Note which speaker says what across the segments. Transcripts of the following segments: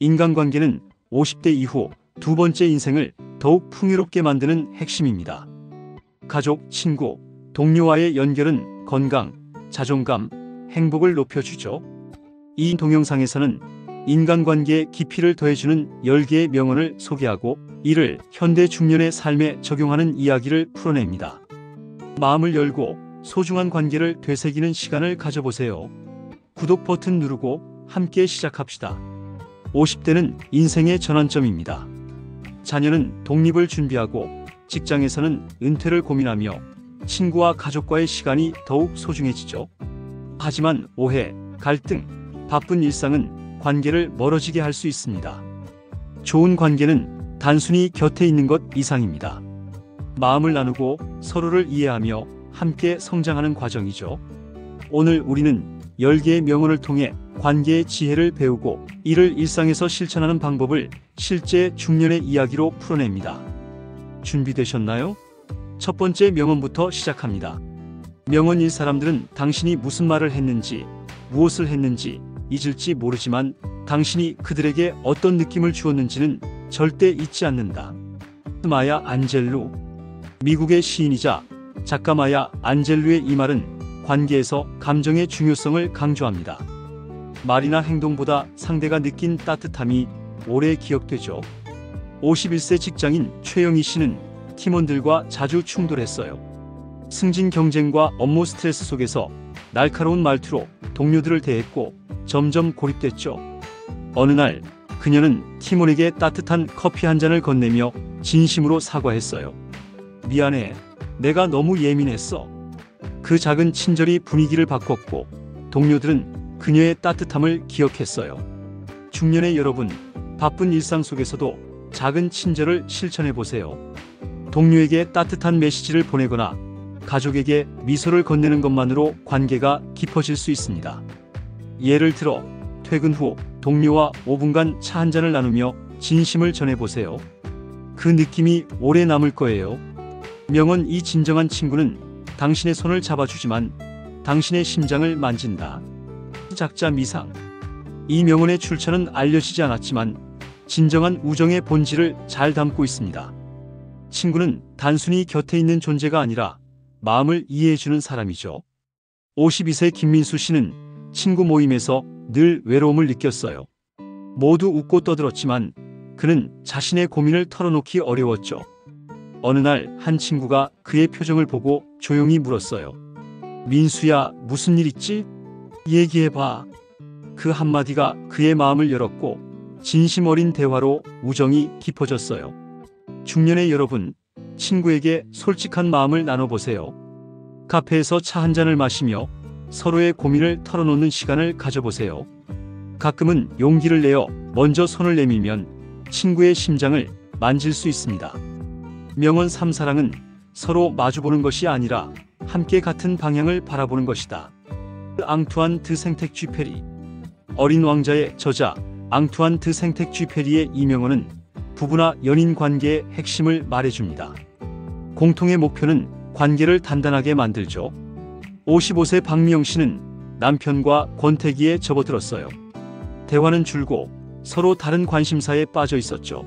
Speaker 1: 인간관계는 50대 이후 두 번째 인생을 더욱 풍요롭게 만드는 핵심입니다. 가족, 친구, 동료와의 연결은 건강, 자존감, 행복을 높여주죠. 이 동영상에서는 인간관계의 깊이를 더해주는 10개의 명언을 소개하고 이를 현대 중년의 삶에 적용하는 이야기를 풀어냅니다. 마음을 열고 소중한 관계를 되새기는 시간을 가져보세요. 구독 버튼 누르고 함께 시작합시다. 50대는 인생의 전환점입니다. 자녀는 독립을 준비하고 직장에서는 은퇴를 고민하며 친구와 가족과의 시간이 더욱 소중해지죠. 하지만 오해, 갈등, 바쁜 일상은 관계를 멀어지게 할 수 있습니다. 좋은 관계는 단순히 곁에 있는 것 이상입니다. 마음을 나누고 서로를 이해하며 함께 성장하는 과정이죠. 오늘 우리는 10개의 명언을 통해 관계의 지혜를 배우고 이를 일상에서 실천하는 방법을 실제 중년의 이야기로 풀어냅니다. 준비되셨나요? 첫 번째 명언부터 시작합니다. 명언 1. 사람들은 당신이 무슨 말을 했는지, 무엇을 했는지 잊을지 모르지만 당신이 그들에게 어떤 느낌을 주었는지는 절대 잊지 않는다. 마야 안젤루. 미국의 시인이자 작가 마야 안젤루의 이 말은 관계에서 감정의 중요성을 강조합니다. 말이나 행동보다 상대가 느낀 따뜻함이 오래 기억되죠. 51세 직장인 최영희 씨는 팀원들과 자주 충돌했어요. 승진 경쟁과 업무 스트레스 속에서 날카로운 말투로 동료들을 대했고 점점 고립됐죠. 어느 날 그녀는 팀원에게 따뜻한 커피 한 잔을 건네며 진심으로 사과했어요. 미안해. 내가 너무 예민했어. 그 작은 친절이 분위기를 바꿨고 동료들은 그녀의 따뜻함을 기억했어요. 중년의 여러분, 바쁜 일상 속에서도 작은 친절을 실천해보세요. 동료에게 따뜻한 메시지를 보내거나 가족에게 미소를 건네는 것만으로 관계가 깊어질 수 있습니다. 예를 들어 퇴근 후 동료와 5분간 차 한 잔을 나누며 진심을 전해보세요. 그 느낌이 오래 남을 거예요. 명언 2. 진정한 친구는 당신의 손을 잡아주지만 당신의 심장을 만진다. 작자 미상. 이 명언의 출처는 알려지지 않았지만 진정한 우정의 본질을 잘 담고 있습니다. 친구는 단순히 곁에 있는 존재가 아니라 마음을 이해해주는 사람이죠. 52세 김민수 씨는 친구 모임에서 늘 외로움을 느꼈어요. 모두 웃고 떠들었지만 그는 자신의 고민을 털어놓기 어려웠죠. 어느 날 한 친구가 그의 표정을 보고 조용히 물었어요. 민수야, 무슨 일 있지? 얘기해봐. 그 한마디가 그의 마음을 열었고 진심 어린 대화로 우정이 깊어졌어요. 중년의 여러분, 친구에게 솔직한 마음을 나눠보세요. 카페에서 차 한 잔을 마시며 서로의 고민을 털어놓는 시간을 가져보세요. 가끔은 용기를 내어 먼저 손을 내밀면 친구의 심장을 만질 수 있습니다. 명언 3. 사랑은 서로 마주보는 것이 아니라 함께 같은 방향을 바라보는 것이다. 앙투안 드 생텍쥐페리. 어린 왕자의 저자 앙투안 드 생텍쥐페리의 이 명언은 부부나 연인 관계의 핵심을 말해줍니다. 공통의 목표는 관계를 단단하게 만들죠. 55세 박미영 씨는 남편과 권태기에 접어들었어요. 대화는 줄고 서로 다른 관심사에 빠져 있었죠.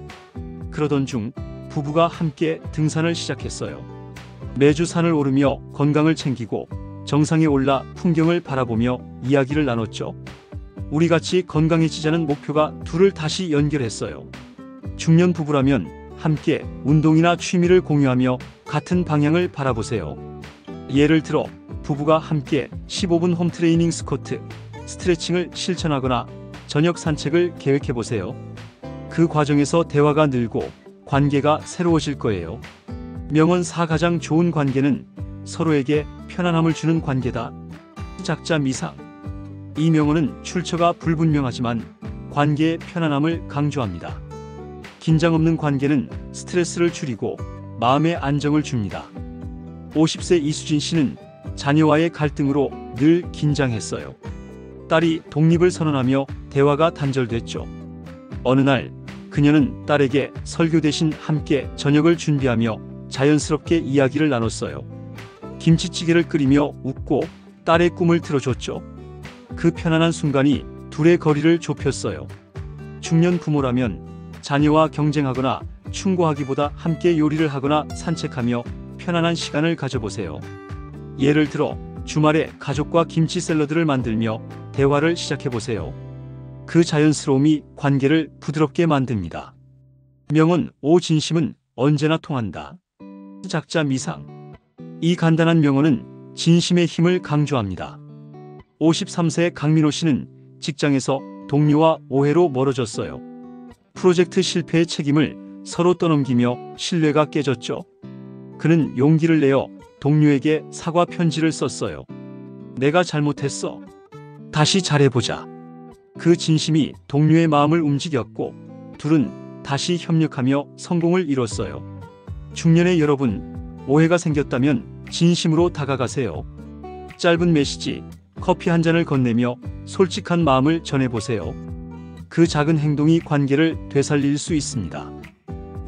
Speaker 1: 그러던 중 부부가 함께 등산을 시작했어요. 매주 산을 오르며 건강을 챙기고 정상에 올라 풍경을 바라보며 이야기를 나눴죠. 우리 같이 건강해지자는 목표가 둘을 다시 연결했어요. 중년 부부라면 함께 운동이나 취미를 공유하며 같은 방향을 바라보세요. 예를 들어 부부가 함께 15분 홈트레이닝 스쿼트, 스트레칭을 실천하거나 저녁 산책을 계획해보세요. 그 과정에서 대화가 늘고 관계가 새로워질 거예요. 명언 4. 가장 좋은 관계는 서로에게 편안함을 주는 관계다. 작자 미상. 이 명언은 출처가 불분명하지만 관계의 편안함을 강조합니다. 긴장 없는 관계는 스트레스를 줄이고 마음의 안정을 줍니다. 50세 이수진 씨는 자녀와의 갈등으로 늘 긴장했어요. 딸이 독립을 선언하며 대화가 단절됐죠. 어느 날 그녀는 딸에게 설교 대신 함께 저녁을 준비하며 자연스럽게 이야기를 나눴어요. 김치찌개를 끓이며 웃고 딸의 꿈을 들어줬죠. 그 편안한 순간이 둘의 거리를 좁혔어요. 중년 부모라면 자녀와 경쟁하거나 충고하기보다 함께 요리를 하거나 산책하며 편안한 시간을 가져보세요. 예를 들어 주말에 가족과 김치 샐러드를 만들며 대화를 시작해보세요. 그 자연스러움이 관계를 부드럽게 만듭니다. 명언 5. 진심은 언제나 통한다. 작자 미상. 이 간단한 명언은 진심의 힘을 강조합니다. 53세 강민호 씨는 직장에서 동료와 오해로 멀어졌어요. 프로젝트 실패의 책임을 서로 떠넘기며 신뢰가 깨졌죠. 그는 용기를 내어 동료에게 사과 편지를 썼어요. 내가 잘못했어. 다시 잘해보자. 그 진심이 동료의 마음을 움직였고 둘은 다시 협력하며 성공을 이뤘어요. 중년의 여러분, 오해가 생겼다면 진심으로 다가가세요. 짧은 메시지, 커피 한 잔을 건네며 솔직한 마음을 전해보세요. 그 작은 행동이 관계를 되살릴 수 있습니다.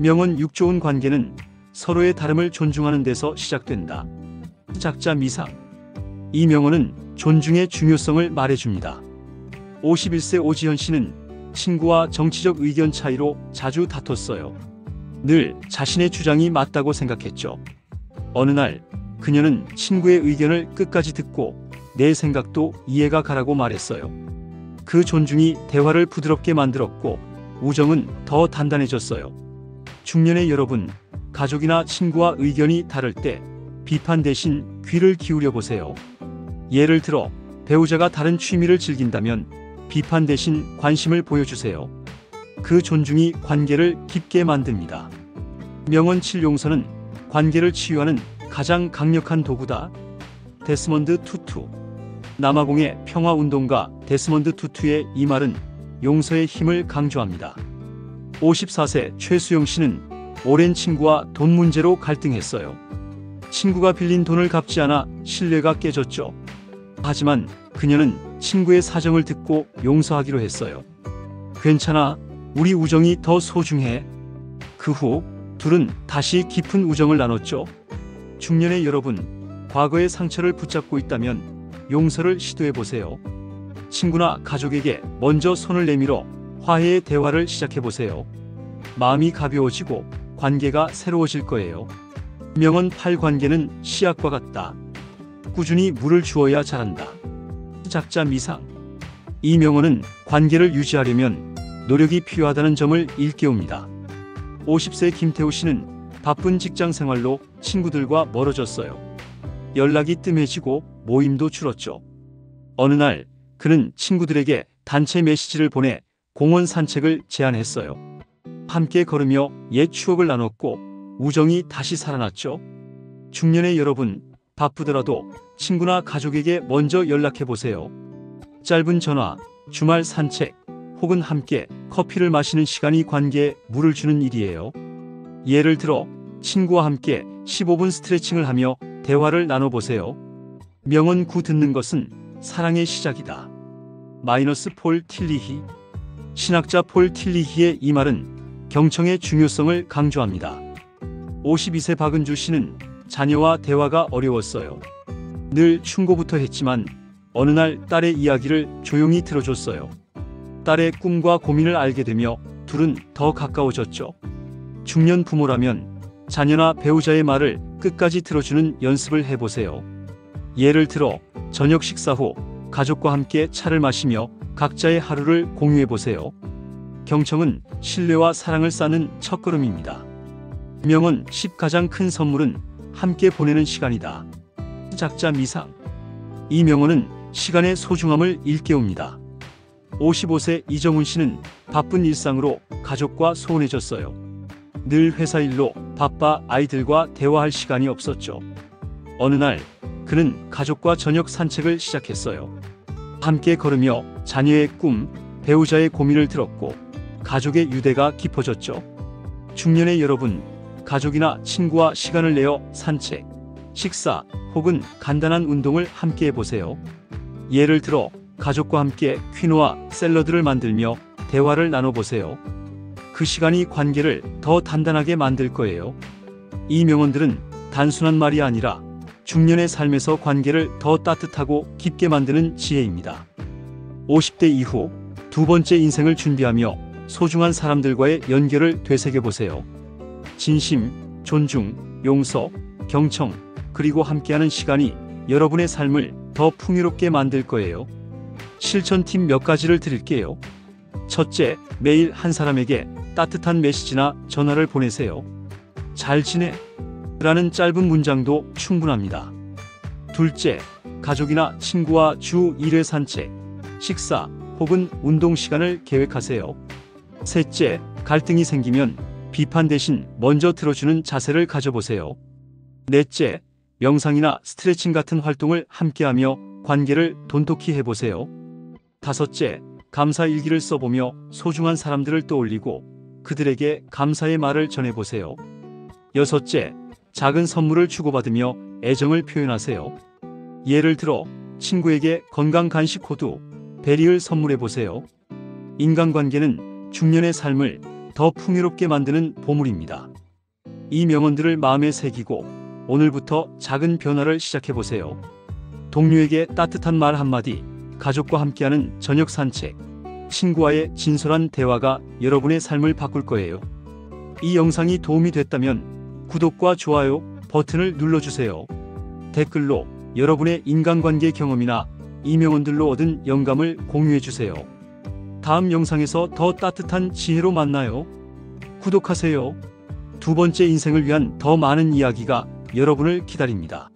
Speaker 1: 명언 6. 좋은 관계는 서로의 다름을 존중하는 데서 시작된다. 작자 미상. 이 명언은 존중의 중요성을 말해줍니다. 51세 오지현 씨는 친구와 정치적 의견 차이로 자주 다퉜어요. 늘 자신의 주장이 맞다고 생각했죠. 어느 날 그녀는 친구의 의견을 끝까지 듣고 내 생각도 이해가 가라고 말했어요. 그 존중이 대화를 부드럽게 만들었고 우정은 더 단단해졌어요. 중년의 여러분, 가족이나 친구와 의견이 다를 때 비판 대신 귀를 기울여 보세요. 예를 들어 배우자가 다른 취미를 즐긴다면 비판 대신 관심을 보여주세요. 그 존중이 관계를 깊게 만듭니다. 명언 7. 용서는 관계를 치유하는 가장 강력한 도구다. 데스먼드 투투. 남아공의 평화운동가 데스먼드 투투의 이 말은 용서의 힘을 강조합니다. 54세 최수영 씨는 오랜 친구와 돈 문제로 갈등했어요. 친구가 빌린 돈을 갚지 않아 신뢰가 깨졌죠. 하지만 그녀는 친구의 사정을 듣고 용서하기로 했어요. 괜찮아, 우리 우정이 더 소중해. 그 후 둘은 다시 깊은 우정을 나눴죠. 중년의 여러분, 과거의 상처를 붙잡고 있다면 용서를 시도해보세요. 친구나 가족에게 먼저 손을 내밀어 화해의 대화를 시작해보세요. 마음이 가벼워지고 관계가 새로워질 거예요. 명언 8. 관계는 씨앗과 같다. 꾸준히 물을 주어야 자란다. 작자 미상. 이 명언은 관계를 유지하려면 노력이 필요하다는 점을 일깨웁니다. 50세 김태우 씨는 바쁜 직장 생활로 친구들과 멀어졌어요. 연락이 뜸해지고 모임도 줄었죠. 어느 날 그는 친구들에게 단체 메시지를 보내 공원 산책을 제안했어요. 함께 걸으며 옛 추억을 나눴고 우정이 다시 살아났죠. 중년의 여러분, 바쁘더라도 친구나 가족에게 먼저 연락해보세요. 짧은 전화, 주말 산책, 혹은 함께 커피를 마시는 시간이 관계에 물을 주는 일이에요. 예를 들어 친구와 함께 15분 스트레칭을 하며 대화를 나눠보세요. 명언 9. 듣는 것은 사랑의 시작이다. 마이너스 폴 틸리히. 신학자 폴 틸리히의 이 말은 경청의 중요성을 강조합니다. 52세 박은주 씨는 자녀와 대화가 어려웠어요. 늘 충고부터 했지만 어느 날 딸의 이야기를 조용히 들어줬어요. 딸의 꿈과 고민을 알게 되며 둘은 더 가까워졌죠. 중년 부모라면 자녀나 배우자의 말을 끝까지 들어주는 연습을 해보세요. 예를 들어 저녁 식사 후 가족과 함께 차를 마시며 각자의 하루를 공유해보세요. 경청은 신뢰와 사랑을 쌓는 첫걸음입니다. 명언 10. 가장 큰 선물은 함께 보내는 시간이다. 작자 미상. 이 명언은 시간의 소중함을 일깨웁니다. 55세 이정훈 씨는 바쁜 일상으로 가족과 소원해졌어요. 늘 회사 일로 바빠 아이들과 대화할 시간이 없었죠. 어느 날 그는 가족과 저녁 산책을 시작했어요. 함께 걸으며 자녀의 꿈, 배우자의 고민을 들었고 가족의 유대가 깊어졌죠. 중년의 여러분, 가족이나 친구와 시간을 내어 산책, 식사 혹은 간단한 운동을 함께 해보세요. 예를 들어 가족과 함께 퀴노아 샐러드를 만들며 대화를 나눠보세요. 그 시간이 관계를 더 단단하게 만들 거예요. 이 명언들은 단순한 말이 아니라 중년의 삶에서 관계를 더 따뜻하고 깊게 만드는 지혜입니다. 50대 이후 두 번째 인생을 준비하며 소중한 사람들과의 연결을 되새겨보세요. 진심, 존중, 용서, 경청, 그리고 함께하는 시간이 여러분의 삶을 더 풍요롭게 만들 거예요. 실천 팁 몇 가지를 드릴게요. 첫째, 매일 한 사람에게 따뜻한 메시지나 전화를 보내세요. 잘 지내? 라는 짧은 문장도 충분합니다. 둘째, 가족이나 친구와 주 1회 산책, 식사 혹은 운동 시간을 계획하세요. 셋째, 갈등이 생기면 비판 대신 먼저 들어주는 자세를 가져보세요. 넷째, 명상이나 스트레칭 같은 활동을 함께하며 관계를 돈독히 해보세요. 다섯째, 감사 일기를 써보며 소중한 사람들을 떠올리고 그들에게 감사의 말을 전해보세요. 여섯째, 작은 선물을 주고받으며 애정을 표현하세요. 예를 들어 친구에게 건강 간식 호두, 베리를 선물해보세요. 인간관계는 중년의 삶을 더 풍요롭게 만드는 보물입니다. 이 명언들을 마음에 새기고 오늘부터 작은 변화를 시작해보세요. 동료에게 따뜻한 말 한마디, 가족과 함께하는 저녁 산책, 친구와의 진솔한 대화가 여러분의 삶을 바꿀 거예요. 이 영상이 도움이 됐다면 구독과 좋아요 버튼을 눌러주세요. 댓글로 여러분의 인간관계 경험이나 이 명언들로 얻은 영감을 공유해주세요. 다음 영상에서 더 따뜻한 지혜로 만나요. 구독하세요. 두 번째 인생을 위한 더 많은 이야기가 여러분을 기다립니다.